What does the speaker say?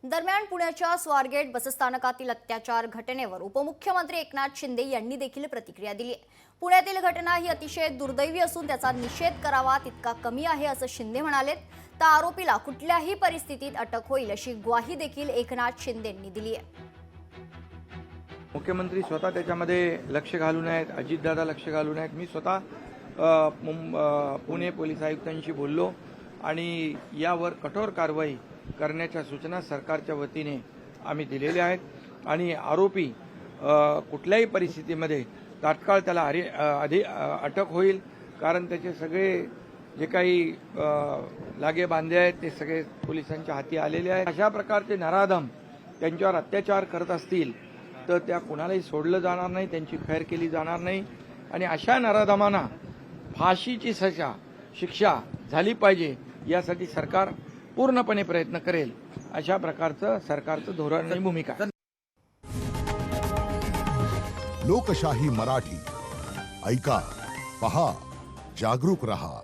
दरम्यान पुण्याच्या स्वारगेट बसस्थानकातील अत्याचार घटनेवर उपमुख्यमंत्री एकनाथ शिंदे यांनी देखील प्रतिक्रिया दिली आहे। पुण्यातील घटना ही अतिशय दुर्दैवी असून त्याचा निषेध करावा तितका कमी आहे असं शिंदे म्हणाले। तर आरोपीला कुठल्याही परिस्थितीत अटक होईल अशी ग्वाही देखील एकनाथ शिंदेंनी दिली आहे। मुख्यमंत्री स्वतः त्याच्यामध्ये लक्ष घालून आहेत, अजितदादा लक्ष घालून आहेत। मी स्वतः पुणे पोलीस आयुक्तांशी बोललो आणि यावर कठोर कारवाई करण्याच्या सूचना सरकारच्या वतीने आम्ही दिलेल्या आहेत आणि आरोपी कुठल्याही परिस्थितीमध्ये तात्काळ त्याला अटक होईल, कारण त्याचे सगळे जे काही लागे बांधे आहेत ते सगळे पोलिसांच्या हाती आलेले आहेत। अशा प्रकारचे नराधम त्यांच्यावर अत्याचार करत असतील तर त्या कुणालाही सोडलं जाणार नाही, त्यांची खैर केली जाणार नाही आणि अशा नराधमांना फाशीची शिक्षा झाली पाहिजे यासाठी सरकार पूर्णपणे प्रयत्न करेल। अशा प्रकारचं सरकारचं धोरण आणि भूमिका आहे। लोकशाही मराठी ऐका, पहा, जागरूक रहा।